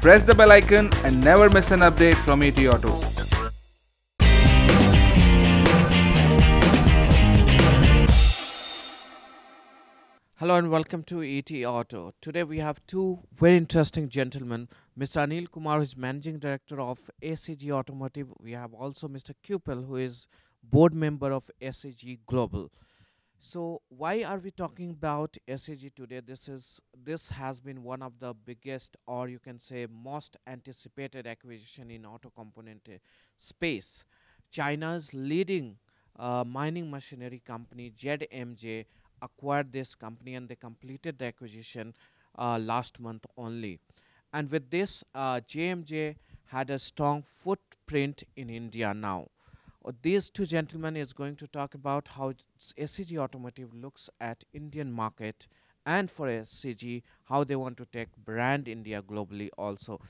press the bell icon and never miss an update from ET Auto. Hello and welcome to ET Auto. Today we have two very interesting gentlemen. Mr. Anil Kumar, who is Managing Director of SEG Automotive. We have also Mr. Kupil, who is board member of SEG Global. So why are we talking about SEG today? This has been one of the biggest, or you can say most anticipated acquisition in auto component space. China's leading mining machinery company ZMJ acquired this company, and they completed the acquisition last month only. And with this, JMJ had a strong footprint in India now. These two gentlemen is going to talk about how SEG Automotive looks at Indian market, and for SEG how they want to take brand India globally also.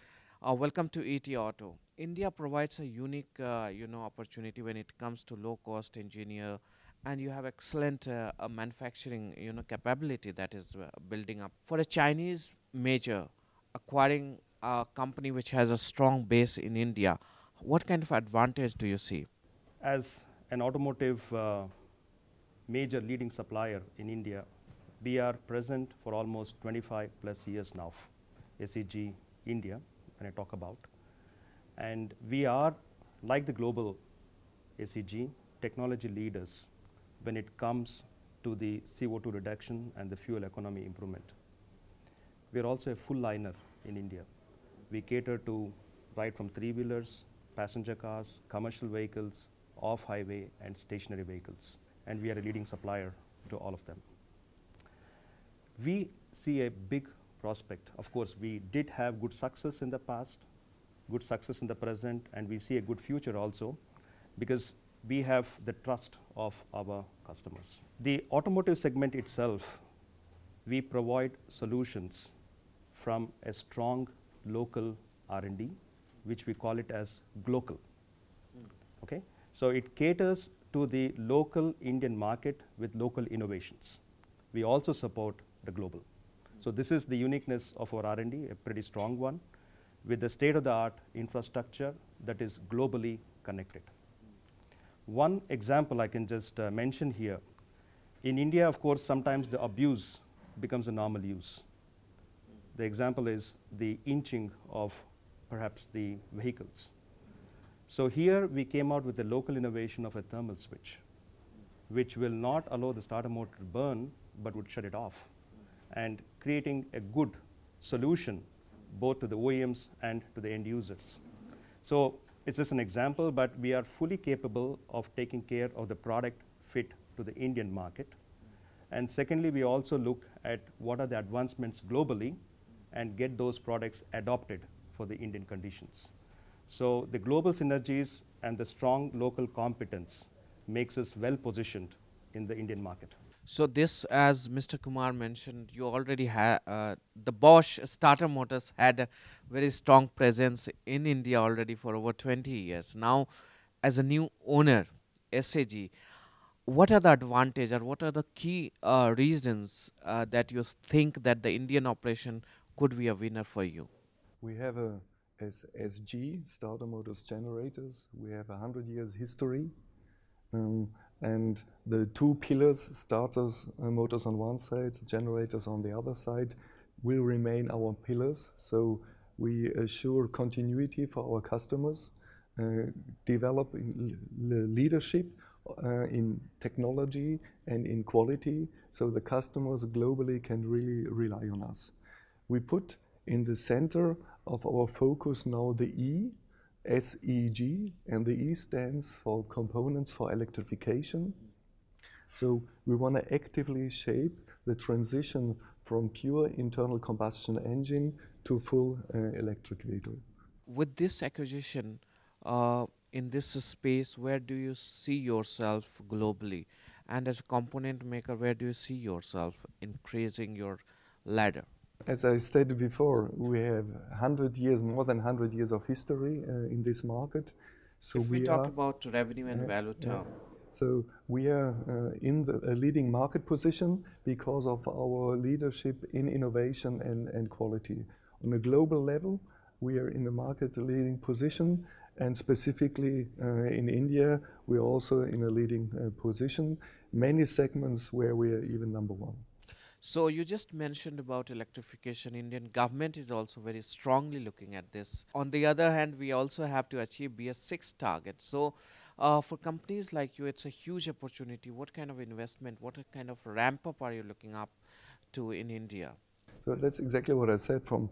Welcome to ET Auto. India provides a unique opportunity when it comes to low cost engineer, and you have excellent manufacturing capability that is building up. For a Chinese major acquiring a company which has a strong base in India, what kind of advantage do you see? As an automotive major leading supplier in India, we are present for almost 25 plus years now, SEG India, when I talk about. And we are, like the global SEG, technology leaders when it comes to the CO2 reduction and the fuel economy improvement. We are also a full liner in India. We cater to right from three-wheelers, passenger cars, commercial vehicles, off-highway and stationary vehicles, and we are a leading supplier to all of them. We see a big prospect. Of course, we did have good success in the past, good success in the present, and we see a good future also, because we have the trust of our customers. The automotive segment itself, we provide solutions from a strong local R&D, which we call it as glocal. Okay? So it caters to the local Indian market with local innovations. We also support the global. So this is the uniqueness of our R&D, a pretty strong one, with the state-of-the-art infrastructure that is globally connected. One example I can just mention here. In India, of course, sometimes the abuse becomes a normal use. The example is the inching of perhaps the vehicles. So here we came out with the local innovation of a thermal switch, which will not allow the starter motor to burn, but would shut it off, and creating a good solution both to the OEMs and to the end users. So it's just an example, but we are fully capable of taking care of the product fit to the Indian market. And secondly, we also look at what are the advancements globally and get those products adopted for the Indian conditions. So the global synergies and the strong local competence makes us well positioned in the Indian market. So this, as Mr. Kumar mentioned, you already had the Bosch starter motors had a very strong presence in India already for over 20 years. Now, as a new owner, SEG, what are the advantages or what are the key reasons that you think that the Indian operation could be a winner for you? We have a SG, starter motors generators. We have 100 years history. And the two pillars, starters, motors on one side, generators on the other side, will remain our pillars. So we assure continuity for our customers, develop leadership in technology and in quality, so the customers globally can really rely on us. We put in the center of our focus now the E, SEG, and the E stands for Components for Electrification. So we want to actively shape the transition from pure internal combustion engine to full electric vehicle. With this acquisition, in this space, where do you see yourself globally? And as a component maker, where do you see yourself increasing your ladder? As I stated before, we have 100 years, more than 100 years of history in this market. So if we talk about revenue and value term. So we are in a leading market position because of our leadership in innovation and quality. On a global level, we are in the market leading position, and specifically in India, we're also in a leading position. Many segments where we are even number one. So you just mentioned about electrification. Indian government is also very strongly looking at this. On the other hand, we also have to achieve BS6 target. So for companies like you, it's a huge opportunity. What kind of investment, what kind of ramp up are you looking up to in India? So that's exactly what I said. From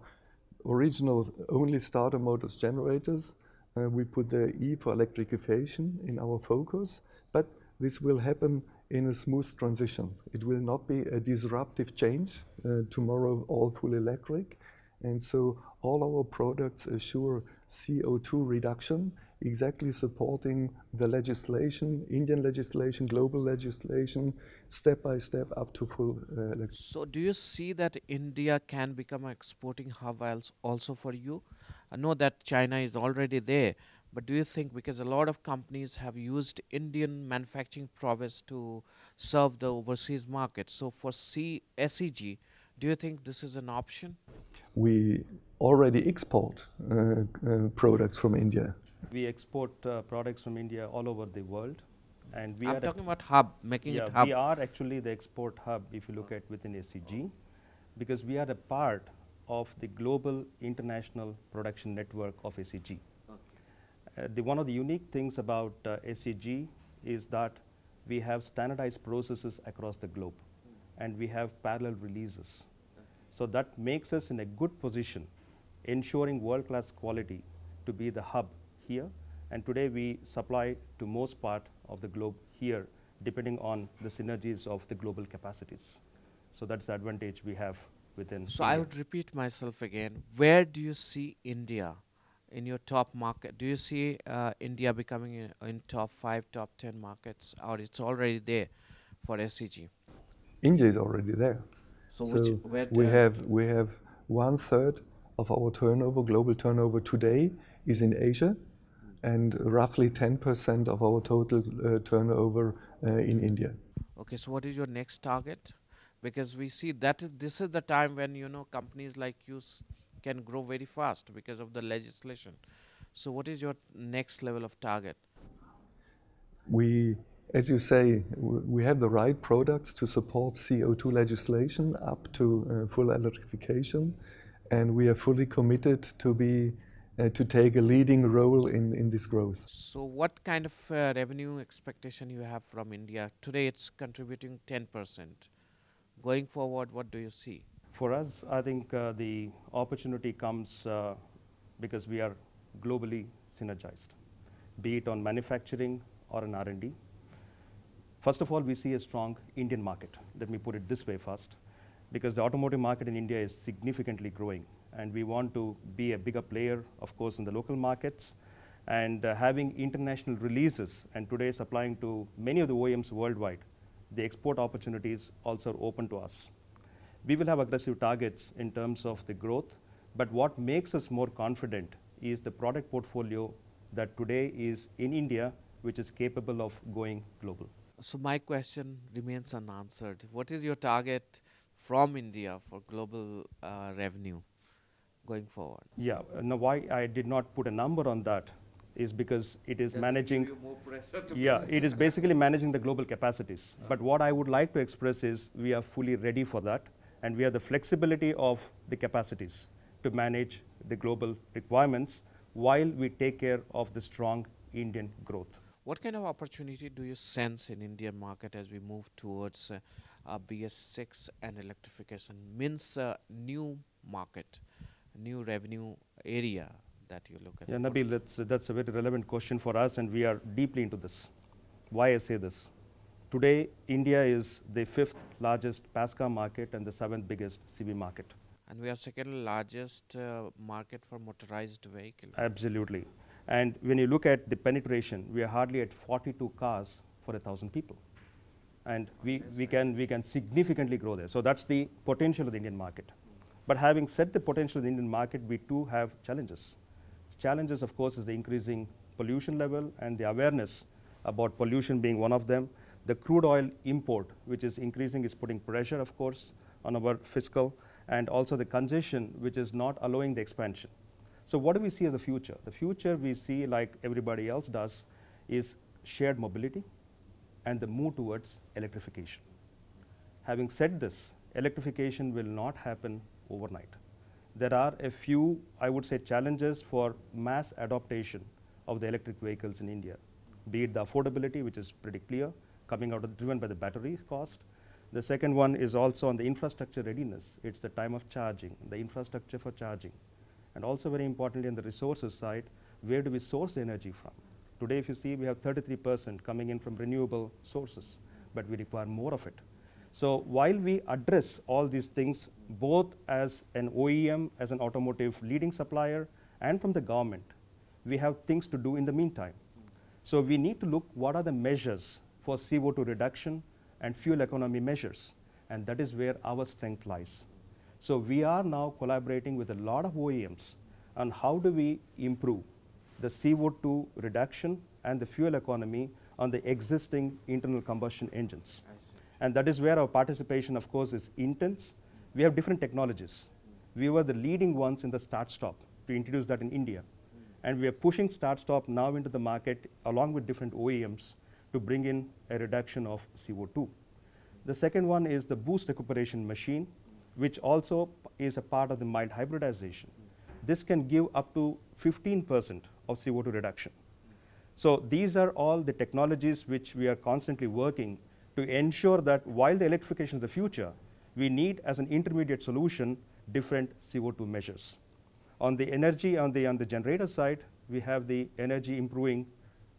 original only starter motors generators, we put the E for electrification in our focus, but this will happen in a smooth transition. It will not be a disruptive change. Tomorrow all full electric. And so all our products assure CO2 reduction, exactly supporting the legislation, Indian legislation, global legislation, step by step up to full electric. So do you see that India can become an exporting hub also for you? I know that China is already there, but do you think, because a lot of companies have used Indian manufacturing prowess to serve the overseas market, so for SEG, do you think this is an option? We already export products from India. We export products from India all over the world. And we I'm are talking about hub, making it hub. we are actually the export hub, if you look at within SEG, because we are a part of the global international production network of SEG. One of the unique things about SEG is that we have standardized processes across the globe, and we have parallel releases. So that makes us in a good position, ensuring world-class quality to be the hub here. And today we supply to most part of the globe here, depending on the synergies of the global capacities. So that's the advantage we have within So India. I would repeat myself again. Where do you see India in your top market? Do you see India becoming in top 5, top 10 markets, or it's already there for SEG? India is already there. So we have 1/3 of our turnover, global turnover today, is in Asia, and roughly 10% of our total turnover in India. Okay, so what is your next target? Because we see that this is the time when companies like you can grow very fast because of the legislation. So what is your next level of target? We, as you say, we have the right products to support CO2 legislation up to full electrification, and we are fully committed to take a leading role in this growth. So what kind of revenue expectation you have from India? Today it's contributing 10%. Going forward, what do you see? For us, I think the opportunity comes because we are globally synergized, be it on manufacturing or in R&D. First of all, we see a strong Indian market. Let me put it this way first, because the automotive market in India is significantly growing, and we want to be a bigger player, of course, in the local markets, and having international releases, and today supplying to many of the OEMs worldwide. The export opportunities also are open to us. We will have aggressive targets in terms of the growth, but what makes us more confident is the product portfolio that today is in India, which is capable of going global. So my question remains unanswered. What is your target from India for global revenue going forward? Yeah, now why I did not put a number on that is because it is managing. Yeah, it is basically managing the global capacities. But what I would like to express is we are fully ready for that, and we have the flexibility of the capacities to manage the global requirements while we take care of the strong Indian growth. What kind of opportunity do you sense in Indian market as we move towards BS6 and electrification? Means new market, new revenue area that you look at? Yeah, Nabil, that's a very relevant question for us, and we are deeply into this. Why I say this? Today, India is the 5th largest passenger car market and the 7th biggest CV market. And we are second largest market for motorized vehicle. Absolutely. And when you look at the penetration, we are hardly at 42 cars for 1,000 people. And we can significantly grow there. So that's the potential of the Indian market. But having said the potential of the Indian market, we too have challenges. Challenges, of course, is the increasing pollution level and the awareness about pollution being one of them. The crude oil import, which is increasing, is putting pressure, of course, on our fiscal, and also the congestion, which is not allowing the expansion. So what do we see as the future? The future we see, like everybody else does, is shared mobility and the move towards electrification. Having said this, electrification will not happen overnight. There are a few, I would say, challenges for mass adoption of the electric vehicles in India, be it the affordability, which is pretty clear, coming out of driven by the battery cost. The second one is also on the infrastructure readiness. It's the time of charging, the infrastructure for charging. And also very importantly on the resources side, where do we source the energy from? Today, if you see, we have 33% coming in from renewable sources, but we require more of it. So while we address all these things, both as an OEM, as an automotive leading supplier, and from the government, we have things to do in the meantime. So we need to look what are the measures for CO2 reduction and fuel economy measures, and that is where our strength lies. So we are now collaborating with a lot of OEMs on how do we improve the CO2 reduction and the fuel economy on the existing internal combustion engines. And that is where our participation, of course, is intense. We have different technologies. We were the leading ones in the start-stop to introduce that in India. And we are pushing start-stop now into the market along with different OEMs to bring in a reduction of CO2. The second one is the boost recuperation machine, which also is a part of the mild hybridization. This can give up to 15% of CO2 reduction. So these are all the technologies which we are constantly working to ensure that while the electrification is the future, we need as an intermediate solution different CO2 measures. On the energy, on the generator side, we have the energy improving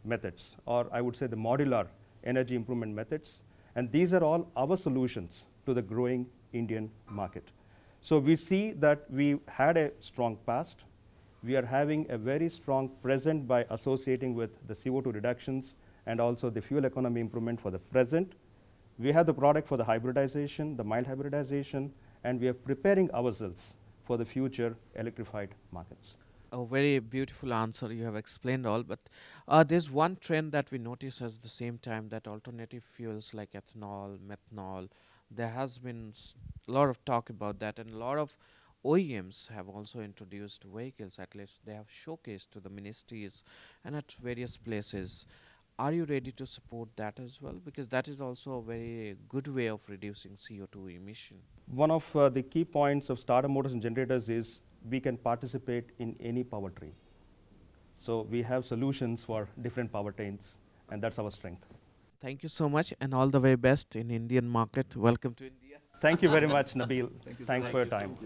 methods, or I would say the modular energy improvement methods. And these are all our solutions to the growing Indian market. So we see that we had a strong past. We are having a very strong present by associating with the CO2 reductions and also the fuel economy improvement for the present. We have the product for the hybridization, the mild hybridization, and we are preparing ourselves for the future electrified markets. A very beautiful answer. You have explained all, but there's one trend that we notice at the same time, that alternative fuels like ethanol, methanol, there has been a lot of talk about that, and a lot of OEMs have also introduced vehicles, at least they have showcased to the ministries and at various places. Are you ready to support that as well? Because that is also a very good way of reducing CO2 emission. One of the key points of starter motors and generators is we can participate in any powertrain. So we have solutions for different powertrains, and that's our strength. Thank you so much, and all the very best in Indian market. Welcome to India. Thank you very much, Nabil. Thanks for your time.